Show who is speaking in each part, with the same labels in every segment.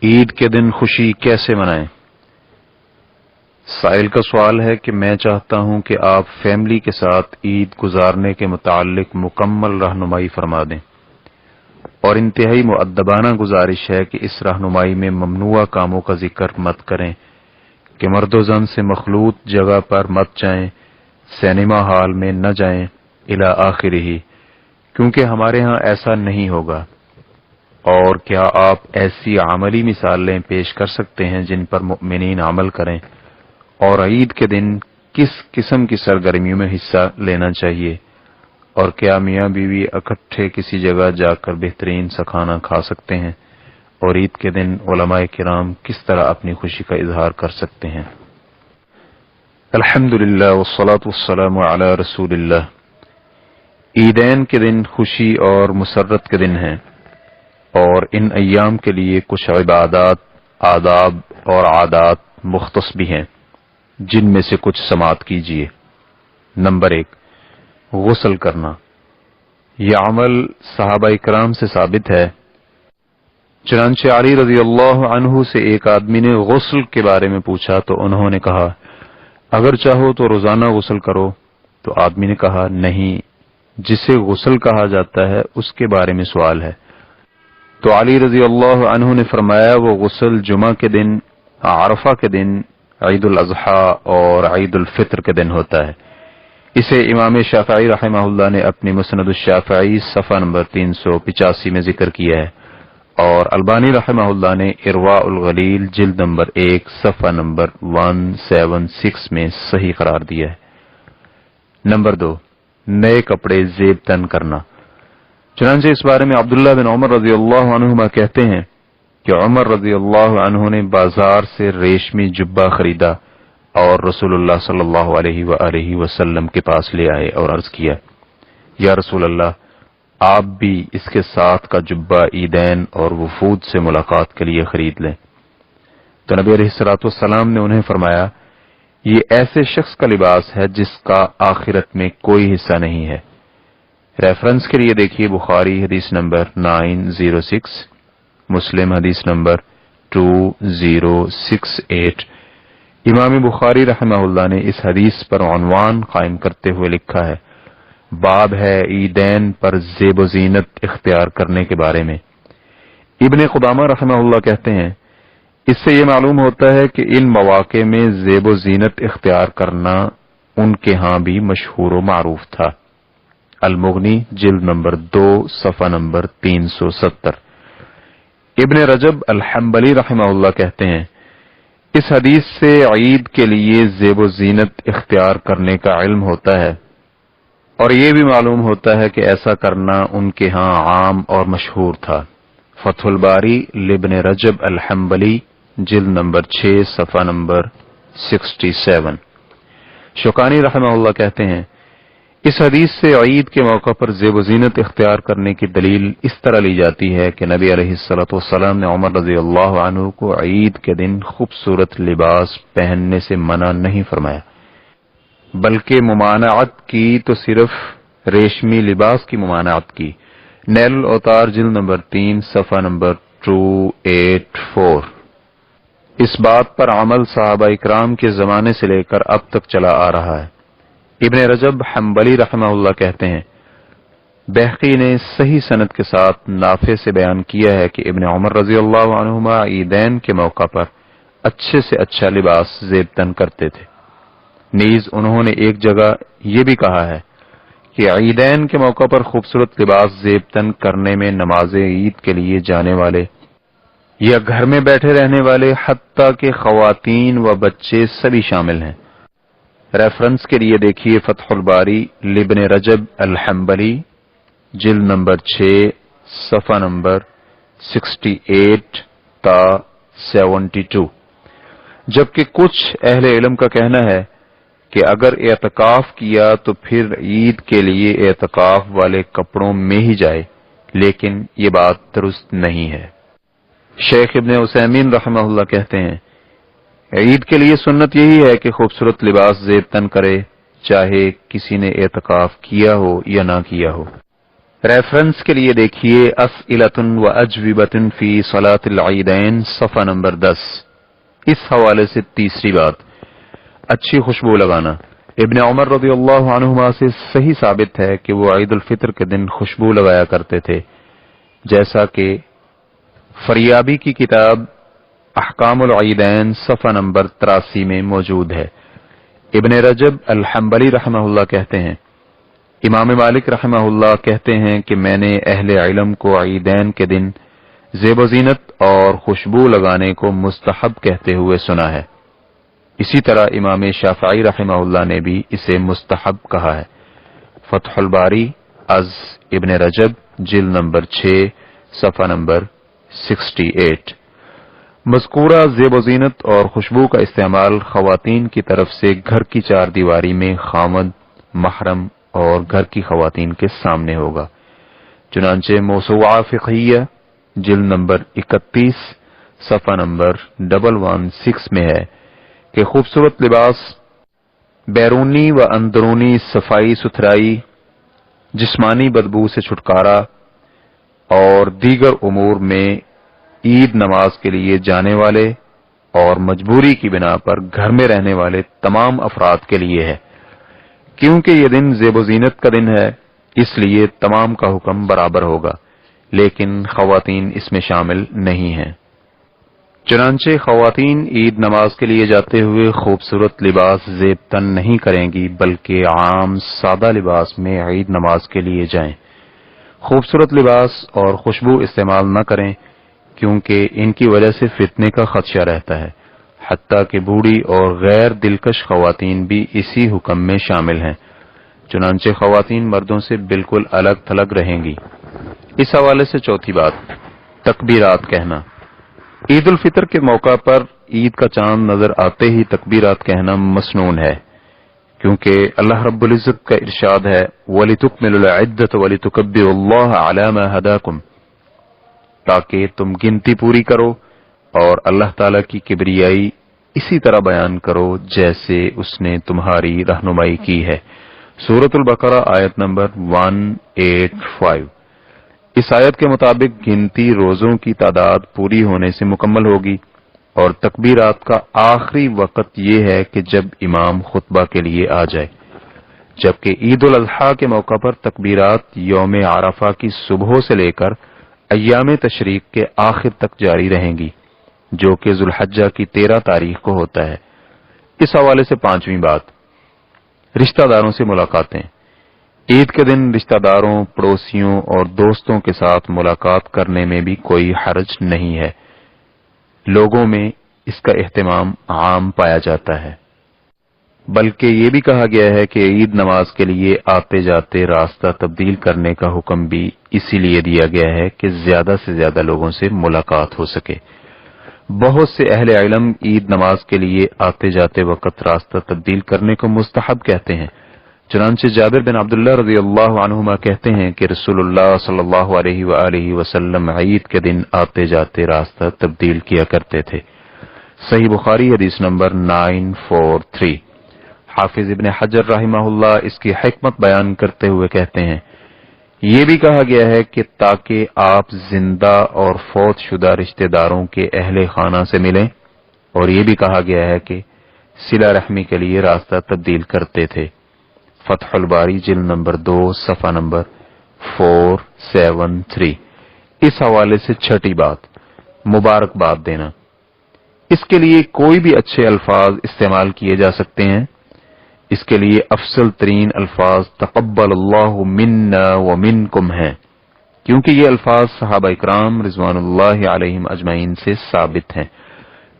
Speaker 1: عید کے دن خوشی کیسے منائیں؟ سائل کا سوال ہے کہ میں چاہتا ہوں کہ آپ فیملی کے ساتھ عید گزارنے کے متعلق مکمل رہنمائی فرما دیں، اور انتہائی مؤدبانہ گزارش ہے کہ اس رہنمائی میں ممنوعہ کاموں کا ذکر مت کریں کہ مرد و زن سے مخلوط جگہ پر مت جائیں، سینما ہال میں نہ جائیں الی آخرہ، کیونکہ ہمارے ہاں ایسا نہیں ہوگا۔ اور کیا آپ ایسی عملی مثالیں پیش کر سکتے ہیں جن پر مؤمنین عمل کریں، اور عید کے دن کس قسم کی سرگرمیوں میں حصہ لینا چاہیے، اور کیا میاں بیوی اکٹھے کسی جگہ جا کر بہترین سا کھانا کھا سکتے ہیں، اور عید کے دن علماء کرام کس طرح اپنی خوشی کا اظہار کر سکتے ہیں؟ الحمدللہ والصلاة والسلام علی رسول اللہ۔ عیدین کے دن خوشی اور مسرت کے دن ہیں، اور ان ایام کے لیے کچھ عبادات، آداب اور عادات مختص بھی ہیں، جن میں سے کچھ سماعت کیجیے۔ نمبر 1، غسل کرنا۔ یہ عمل صحابہ کرام سے ثابت ہے۔ چنانچہ علی رضی اللہ عنہ سے ایک آدمی نے غسل کے بارے میں پوچھا تو انہوں نے کہا، اگر چاہو تو روزانہ غسل کرو۔ تو آدمی نے کہا، نہیں، جسے غسل کہا جاتا ہے اس کے بارے میں سوال ہے۔ تو علی رضی اللہ عنہ نے فرمایا، وہ غسل جمعہ کے دن، عرفہ کے دن، عید الاضحیٰ اور عید الفطر کے دن ہوتا ہے۔ اسے امام شافعی رحمہ اللہ نے اپنی مسند الشافعی صفحہ نمبر 385 میں ذکر کیا ہے، اور البانی رحمہ اللہ نے ارواء الغلیل جلد نمبر 1 صفحہ نمبر 176 میں صحیح قرار دیا ہے۔ نمبر 2، نئے کپڑے زیب تن کرنا۔ چنانچہ اس بارے میں عبداللہ بن عمر رضی اللہ عنہما کہتے ہیں کہ عمر رضی اللہ عنہ نے بازار سے ریشمی جبہ خریدا اور رسول اللہ صلی اللہ علیہ وآلہ وسلم کے پاس لے آئے اور عرض کیا، یا رسول اللہ، آپ بھی اس کے ساتھ کا جبہ عیدین اور وفود سے ملاقات کے لیے خرید لیں۔ تو نبی علیہ الصلوۃ والسلام نے انہیں فرمایا، یہ ایسے شخص کا لباس ہے جس کا آخرت میں کوئی حصہ نہیں ہے۔ ریفرنس کے لیے دیکھیے بخاری حدیث نمبر 906، مسلم حدیث نمبر 2068۔ امام بخاری رحمہ اللہ نے اس حدیث پر عنوان قائم کرتے ہوئے لکھا ہے، باب ہے عیدین پر زیب و زینت اختیار کرنے کے بارے میں۔ ابن قدامہ رحمہ اللہ کہتے ہیں، اس سے یہ معلوم ہوتا ہے کہ ان مواقع میں زیب و زینت اختیار کرنا ان کے ہاں بھی مشہور و معروف تھا۔ المغنی جلد نمبر 2 صفحہ نمبر 370۔ ابن رجب الحنبلی رحمہ اللہ کہتے ہیں، اس حدیث سے عید کے لیے زیب و زینت اختیار کرنے کا علم ہوتا ہے، اور یہ بھی معلوم ہوتا ہے کہ ایسا کرنا ان کے ہاں عام اور مشہور تھا۔ فتح الباری لابن رجب الحنبلی جلد نمبر 6 صفحہ نمبر 67۔ شوکانی رحمہ اللہ کہتے ہیں، اس حدیث سے عید کے موقع پر زیب و زینت اختیار کرنے کی دلیل اس طرح لی جاتی ہے کہ نبی علیہ الصلوۃ والسلام نے عمر رضی اللہ عنہ کو عید کے دن خوبصورت لباس پہننے سے منع نہیں فرمایا، بلکہ ممانعت کی تو صرف ریشمی لباس کی ممانعت کی۔ نیل الاوتار جلد نمبر 3 صفحہ نمبر 284۔ اس بات پر عمل صحابہ اکرام کے زمانے سے لے کر اب تک چلا آ رہا ہے۔ ابن رجب حنبلی رحمہ اللہ کہتے ہیں، بہقی نے صحیح سند کے ساتھ نافع سے بیان کیا ہے کہ ابن عمر رضی اللہ عنہما عیدین کے موقع پر اچھے سے اچھا لباس زیب تن کرتے تھے۔ نیز انہوں نے ایک جگہ یہ بھی کہا ہے کہ عیدین کے موقع پر خوبصورت لباس زیب تن کرنے میں نماز عید کے لیے جانے والے یا گھر میں بیٹھے رہنے والے حتیٰ کہ خواتین و بچے سبھی شامل ہیں۔ ریفرنس کے لیے دیکھیے فتح الباری لابن رجب الحنبلی جلد نمبر 6 صفحہ نمبر 68 تا 72۔ جبکہ کچھ اہل علم کا کہنا ہے کہ اگر اعتکاف کیا تو پھر عید کے لیے اعتکاف والے کپڑوں میں ہی جائے، لیکن یہ بات درست نہیں ہے۔ شیخ ابن عثیمین رحمہ اللہ کہتے ہیں، عید کے لیے سنت یہی ہے کہ خوبصورت لباس زیب تن کرے، چاہے کسی نے اعتکاف کیا ہو یا نہ کیا ہو۔ ریفرنس کے لیے دیکھیے اسئلۃ و اجوبۃ فی صلاۃ العیدین صفحہ نمبر 10۔ اس حوالے سے تیسری بات، اچھی خوشبو لگانا۔ ابن عمر رضی اللہ عنہما سے صحیح ثابت ہے کہ وہ عید الفطر کے دن خوشبو لگایا کرتے تھے، جیسا کہ فریابی کی کتاب احکام العیدین صفحہ نمبر 83 میں موجود ہے۔ ابن رجب الحنبلی رحمہ اللہ کہتے ہیں، امام مالک رحمہ اللہ کہتے ہیں کہ میں نے اہل علم کو عیدین کے دن زیب و زینت اور خوشبو لگانے کو مستحب کہتے ہوئے سنا ہے۔ اسی طرح امام شافعی رحمہ اللہ نے بھی اسے مستحب کہا ہے۔ فتح الباری از ابن رجب جلد نمبر 6 صفحہ نمبر 68۔ مذکورہ زیب و زینت اور خوشبو کا استعمال خواتین کی طرف سے گھر کی چار دیواری میں خامد، محرم اور گھر کی خواتین کے سامنے ہوگا۔ چنانچہ موسوعہ فقہیہ جلد نمبر 31 صفحہ نمبر 116 میں ہے کہ خوبصورت لباس بیرونی و اندرونی صفائی ستھرائی، جسمانی بدبو سے چھٹکارا اور دیگر امور میں عید نماز کے لیے جانے والے اور مجبوری کی بنا پر گھر میں رہنے والے تمام افراد کے لیے ہے۔ کیونکہ یہ دن زیب و زینت کا دن ہے، اس لیے تمام کا حکم برابر ہوگا، لیکن خواتین اس میں شامل نہیں ہیں۔ چنانچہ خواتین عید نماز کے لیے جاتے ہوئے خوبصورت لباس زیب تن نہیں کریں گی، بلکہ عام سادہ لباس میں عید نماز کے لیے جائیں۔ خوبصورت لباس اور خوشبو استعمال نہ کریں، کیونکہ ان کی وجہ سے فتنے کا خدشہ رہتا ہے۔ حتیٰ کہ بوڑھی اور غیر دلکش خواتین بھی اسی حکم میں شامل ہیں۔ چنانچہ خواتین مردوں سے بالکل الگ تھلگ رہیں گی۔ اس حوالے سے چوتھی بات، تکبیرات کہنا۔ عید الفطر کے موقع پر عید کا چاند نظر آتے ہی تکبیرات کہنا مسنون ہے، کیونکہ اللہ رب العزت کا ارشاد ہے وَلِتُكْمِلُوا الْعِدَّةَ وَلِتُكَبِّرُوا اللَّهَ عَلَى مَا هَدَاكُمْ، تاکہ تم گنتی پوری کرو اور اللہ تعالی کی کبریائی اسی طرح بیان کرو جیسے اس نے تمہاری رہنمائی کی ہے۔ سورۃ البقرہ آیت نمبر 185۔ اس آیت کے مطابق گنتی روزوں کی تعداد پوری ہونے سے مکمل ہوگی، اور تکبیرات کا آخری وقت یہ ہے کہ جب امام خطبہ کے لیے آ جائے، جبکہ عید الاضحیٰ کے موقع پر تکبیرات یوم عرفہ کی صبح سے لے کر ایام تشریق کے آخر تک جاری رہیں گی، جو کہ ذو الحجہ کی 13 تاریخ کو ہوتا ہے۔ اس حوالے سے پانچویں بات، رشتہ داروں سے ملاقاتیں۔ عید کے دن رشتہ داروں، پڑوسیوں اور دوستوں کے ساتھ ملاقات کرنے میں بھی کوئی حرج نہیں ہے۔ لوگوں میں اس کا اہتمام عام پایا جاتا ہے، بلکہ یہ بھی کہا گیا ہے کہ عید نماز کے لیے آتے جاتے راستہ تبدیل کرنے کا حکم بھی اسی لیے دیا گیا ہے کہ زیادہ سے زیادہ لوگوں سے ملاقات ہو سکے۔ بہت سے اہل علم عید نماز کے لیے آتے جاتے وقت راستہ تبدیل کرنے کو مستحب کہتے ہیں۔ چنانچہ جابر بن عبداللہ رضی اللہ عنہما کہتے ہیں کہ رسول اللہ صلی اللہ علیہ وآلہ وسلم عید کے دن آتے جاتے راستہ تبدیل کیا کرتے تھے۔ صحیح بخاری حدیث نمبر 943۔ حافظ ابن حجر رحمہ اللہ اس کی حکمت بیان کرتے ہوئے کہتے ہیں، یہ بھی کہا گیا ہے کہ تاکہ آپ زندہ اور فوت شدہ رشتہ داروں کے اہل خانہ سے ملیں، اور یہ بھی کہا گیا ہے کہ صلہ رحمی کے لیے راستہ تبدیل کرتے تھے۔ فتح الباری جلد نمبر 2 صفحہ نمبر 473۔ اس حوالے سے چھٹی بات، مبارکباد دینا۔ اس کے لیے کوئی بھی اچھے الفاظ استعمال کیے جا سکتے ہیں۔ اس کے لیے افضل ترین الفاظ تقبل اللہ منا ومنکم ہیں، کیونکہ یہ الفاظ صحابہ اکرام رضوان اللہ علیہم اجمعین سے ثابت ہیں۔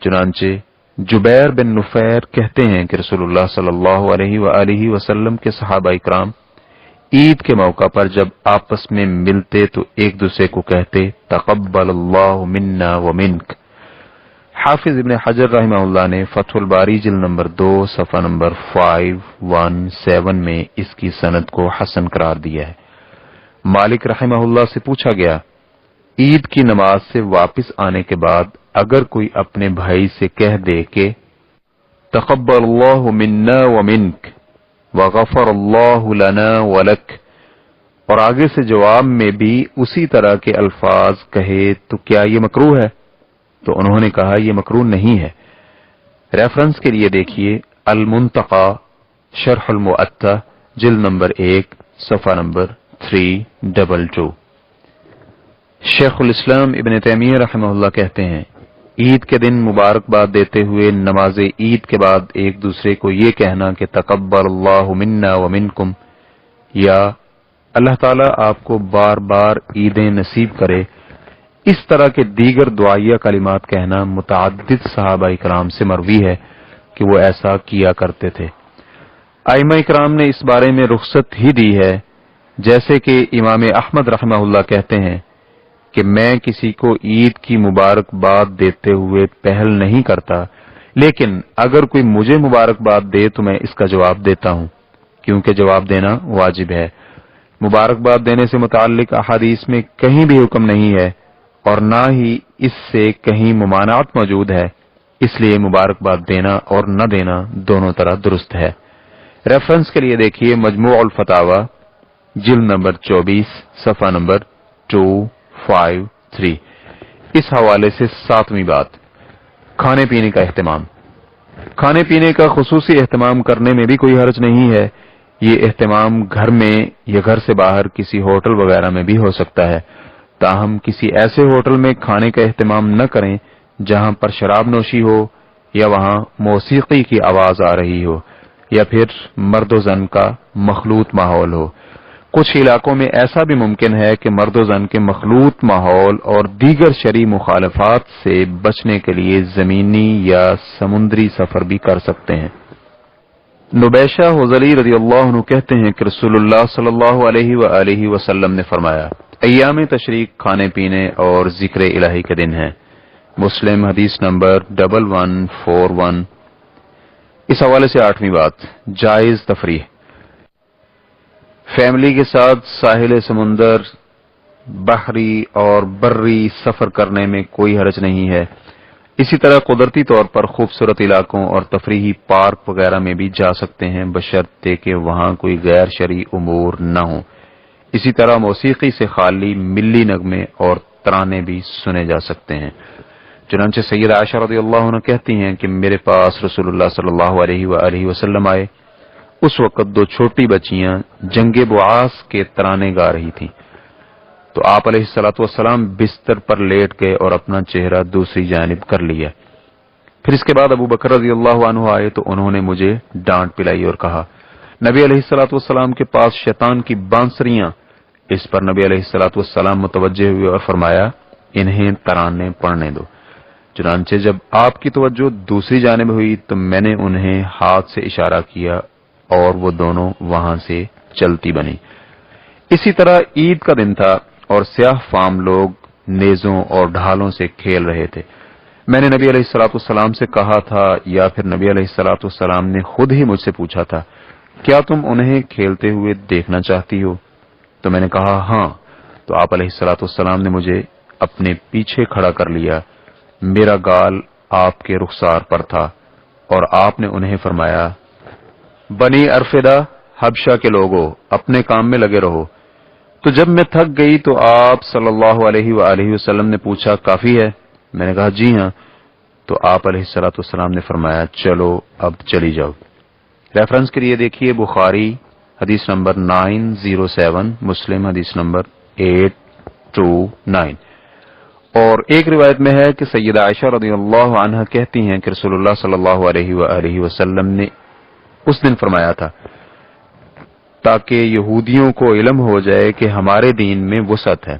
Speaker 1: چنانچہ جبیر بن نفیر کہتے ہیں کہ رسول اللہ صلی اللہ علیہ وآلہ وسلم کے صحابہ اکرام عید کے موقع پر جب آپس میں ملتے تو ایک دوسرے کو کہتے تقبل اللہ منا ومنک۔ حافظ ابن حجر رحمہ اللہ نے فتح الباری جلد نمبر 2 صفحہ نمبر 517 میں اس کی سند کو حسن قرار دیا ہے۔ مالک رحمہ اللہ سے پوچھا گیا، عید کی نماز سے واپس آنے کے بعد اگر کوئی اپنے بھائی سے کہہ دے کہ تقبل اللہ منا ومنک وغفر اللہ لنا ولک، اور آگے سے جواب میں بھی اسی طرح کے الفاظ کہے تو کیا یہ مکروہ ہے؟ تو انہوں نے کہا یہ مکروہ نہیں ہے۔ ریفرنس کے لیے دیکھیے المنتقى شرح المؤدبانہ جلد نمبر 1 صفحہ نمبر 322۔ شیخ الاسلام ابن تیمیہ رحمہ اللہ کہتے ہیں عید کے دن مبارکباد دیتے ہوئے نماز عید کے بعد ایک دوسرے کو یہ کہنا کہ تقبل اللہ منا ومنکم، یا اللہ تعالیٰ آپ کو بار بار عیدیں نصیب کرے، اس طرح کے دیگر دعائیہ کلمات کہنا متعدد صحابہ کرام سے مروی ہے کہ وہ ایسا کیا کرتے تھے۔ ائمہ کرام نے اس بارے میں رخصت ہی دی ہے، جیسے کہ امام احمد رحمہ اللہ کہتے ہیں کہ میں کسی کو عید کی مبارکباد دیتے ہوئے پہل نہیں کرتا، لیکن اگر کوئی مجھے مبارکباد دے تو میں اس کا جواب دیتا ہوں، کیونکہ جواب دینا واجب ہے۔ مبارکباد دینے سے متعلق احادیث میں کہیں بھی حکم نہیں ہے اور نہ ہی اس سے کہیں ممانعت موجود ہے، اس لیے مبارکباد دینا اور نہ دینا دونوں طرح درست ہے۔ ریفرنس کے لیے دیکھیے مجموع الفتاوی جلد نمبر 24 صفحہ نمبر 253۔ اس حوالے سے 7ویں بات، کھانے پینے کا اہتمام۔ کھانے پینے کا خصوصی اہتمام کرنے میں بھی کوئی حرج نہیں ہے۔ یہ اہتمام گھر میں یا گھر سے باہر کسی ہوٹل وغیرہ میں بھی ہو سکتا ہے، تاہم کسی ایسے ہوٹل میں کھانے کا اہتمام نہ کریں جہاں پر شراب نوشی ہو یا وہاں موسیقی کی آواز آ رہی ہو یا پھر مرد و زن کا مخلوط ماحول ہو۔ کچھ علاقوں میں ایسا بھی ممکن ہے کہ مرد و زن کے مخلوط ماحول اور دیگر شرعی مخالفات سے بچنے کے لیے زمینی یا سمندری سفر بھی کر سکتے ہیں۔ نبیشہ حضلی رضی اللہ عنہ کہتے ہیں کہ رسول اللہ صلی اللہ علیہ وآلہ وسلم نے فرمایا ایام تشریق کھانے پینے اور ذکر الہی کے دن ہیں۔ مسلم حدیث نمبر 1141۔ اس حوالے سے 8ویں بات، جائز تفریح۔ فیملی کے ساتھ ساحل سمندر، بحری اور بری سفر کرنے میں کوئی حرج نہیں ہے۔ اسی طرح قدرتی طور پر خوبصورت علاقوں اور تفریحی پارک وغیرہ میں بھی جا سکتے ہیں، بشرطے کہ وہاں کوئی غیر شرعی امور نہ ہوں۔ اسی طرح موسیقی سے خالی ملی نغمے اور ترانے بھی سنے جا سکتے ہیں۔ چنانچہ سیدہ عائشہ رضی اللہ عنہ کہتی ہیں کہ میرے پاس رسول اللہ صلی اللہ علیہ وآلہ وسلم آئے، اس وقت 2 چھوٹی بچیاں جنگ بعاث کے ترانے گا رہی تھیں، تو آپ علیہ الصلوۃ والسلام بستر پر لیٹ گئے اور اپنا چہرہ دوسری جانب کر لیا۔ پھر اس کے بعد ابو بکر رضی اللہ عنہ آئے تو انہوں نے مجھے ڈانٹ پلائی اور کہا نبی علیہ الصلوۃ والسلام کے پاس شیطان کی بانسریاں۔ اس پر نبی علیہ الصلوۃ والسلام متوجہ ہوئے اور فرمایا انہیں ترانے پڑھنے دو۔ چنانچہ جب آپ کی توجہ دوسری جانب ہوئی تو میں نے انہیں ہاتھ سے اشارہ کیا اور وہ دونوں وہاں سے چلتی بنی۔ اسی طرح عید کا دن تھا اور سیاہ فام لوگ نیزوں اور ڈھالوں سے کھیل رہے تھے۔ میں نے نبی علیہ الصلوۃ والسلام سے کہا تھا یا پھر نبی علیہ الصلوۃ والسلام نے خود ہی مجھ سے پوچھا تھا کیا تم انہیں کھیلتے ہوئے دیکھنا چاہتی ہو؟ تو میں نے کہا ہاں۔ تو آپ علیہ الصلوۃ والسلام نے مجھے اپنے پیچھے کھڑا کر لیا، میرا گال آپ کے رخسار پر تھا، اور آپ نے انہیں فرمایا بنی ارفدہ حبشہ کے لوگوں اپنے کام میں لگے رہو۔ تو جب میں تھک گئی تو آپ صلی اللہ علیہ وآلہ وسلم نے پوچھا کافی ہے؟ میں نے کہا جی ہاں۔ تو آپ علیہ الصلوۃ والسلام نے فرمایا چلو اب چلی جاؤ۔ ریفرنس کے لیے دیکھیے بخاری حدیث نمبر 907، مسلم حدیث نمبر 829۔ اور ایک روایت میں ہے کہ سیدہ عائشہ رضی اللہ عنہا کہتی ہیں کہ رسول اللہ صلی اللہ علیہ وآلہ وسلم نے اس دن فرمایا تھا تاکہ یہودیوں کو علم ہو جائے کہ ہمارے دین میں وسعت ہے،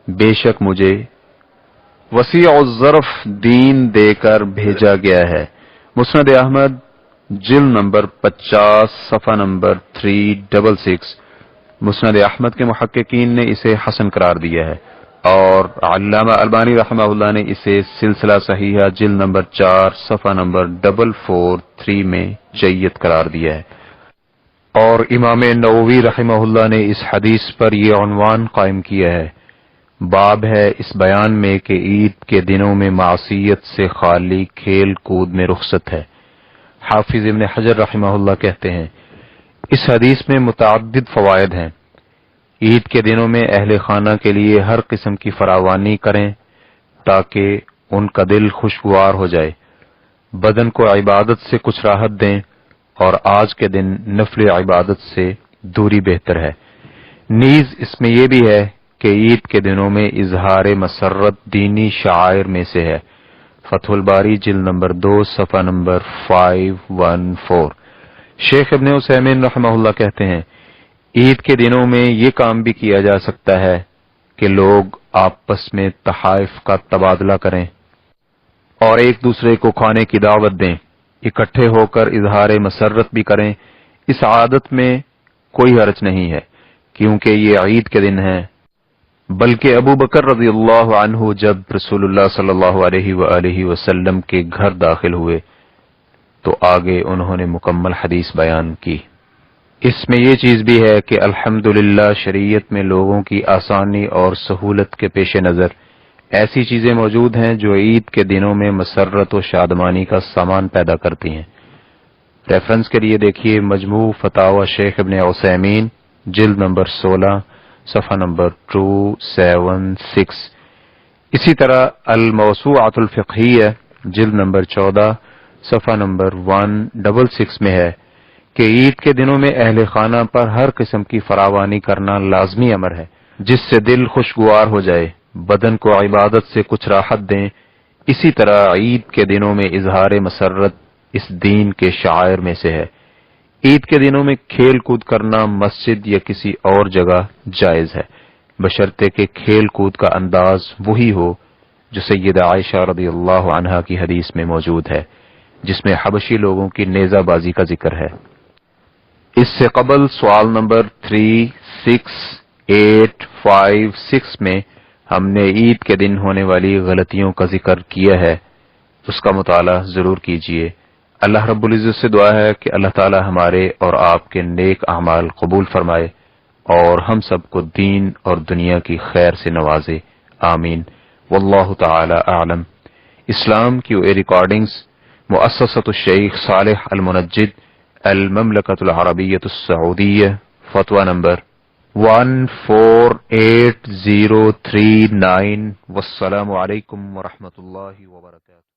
Speaker 1: بے شک مجھے وسیع الظرف دین دے کر بھیجا گیا ہے۔ مسند احمد جلد نمبر 50 صفحہ نمبر 366۔ مسند احمد کے محققین نے اسے حسن قرار دیا ہے اور علامہ البانی رحمہ اللہ نے اسے سلسلہ صحیحہ جلد نمبر 4 صفحہ نمبر 443 میں جید قرار دیا ہے۔ اور امام نووی رحمہ اللہ نے اس حدیث پر یہ عنوان قائم کیا ہے، باب ہے اس بیان میں کہ عید کے دنوں میں معصیت سے خالی کھیل کود میں رخصت ہے۔ حافظ ابن حجر رحمہ اللہ کہتے ہیں اس حدیث میں متعدد فوائد ہیں۔ عید کے دنوں میں اہل خانہ کے لیے ہر قسم کی فراوانی کریں تاکہ ان کا دل خوشگوار ہو جائے، بدن کو عبادت سے کچھ راحت دیں، اور آج کے دن نفل عبادت سے دوری بہتر ہے۔ نیز اس میں یہ بھی ہے کہ عید کے دنوں میں اظہار مسرت دینی شعائر میں سے ہے۔ فتح الباری جلد نمبر 2 صفحہ نمبر 514۔ شیخ ابن عثیمین رحمہ اللہ کہتے ہیں، عید کے دنوں میں یہ کام بھی کیا جا سکتا ہے کہ لوگ آپس میں تحائف کا تبادلہ کریں اور ایک دوسرے کو کھانے کی دعوت دیں، اکٹھے ہو کر اظہار مسرت بھی کریں۔ اس عادت میں کوئی حرج نہیں ہے کیونکہ یہ عید کے دن ہے، بلکہ ابو بکر رضی اللہ عنہ جب رسول اللہ صلی اللہ علیہ وآلہ وسلم کے گھر داخل ہوئے تو آگے انہوں نے مکمل حدیث بیان کی۔ اس میں یہ چیز بھی ہے کہ الحمدللہ شریعت میں لوگوں کی آسانی اور سہولت کے پیش نظر ایسی چیزیں موجود ہیں جو عید کے دنوں میں مسرت و شادمانی کا سامان پیدا کرتی ہیں۔ ریفرنس کے لیے دیکھیے مجموع فتاوی شیخ ابن عثیمین جلد نمبر 16 صفحہ نمبر 276۔ اسی طرح الموسوعۃ الفقہیہ جلد نمبر 14 صفحہ نمبر 166 میں ہے کہ عید کے دنوں میں اہل خانہ پر ہر قسم کی فراوانی کرنا لازمی امر ہے، جس سے دل خوشگوار ہو جائے، بدن کو عبادت سے کچھ راحت دیں۔ اسی طرح عید کے دنوں میں اظہار مسرت اس دین کے شعائر میں سے ہے۔ عید کے دنوں میں کھیل کود کرنا مسجد یا کسی اور جگہ جائز ہے، بشرطے کہ کھیل کود کا انداز وہی ہو جو سیدہ عائشہ رضی اللہ عنہا کی حدیث میں موجود ہے، جس میں حبشی لوگوں کی نیزہ بازی کا ذکر ہے۔ اس سے قبل سوال نمبر 36856 میں ہم نے عید کے دن ہونے والی غلطیوں کا ذکر کیا ہے، اس کا مطالعہ ضرور کیجیے۔ اللہ رب العزت سے دعا ہے کہ اللہ تعالی ہمارے اور آپ کے نیک اعمال قبول فرمائے اور ہم سب کو دین اور دنیا کی خیر سے نوازے، آمین۔ واللہ تعالی اعلم۔ اسلام کی ریکارڈنگز مؤسسۃ الشیخ صالح المنجد، المملکۃ العربیۃ السعودیہ، فتویٰ نمبر 148039۔ والسلام علیکم ورحمۃ اللہ وبرکاتہ۔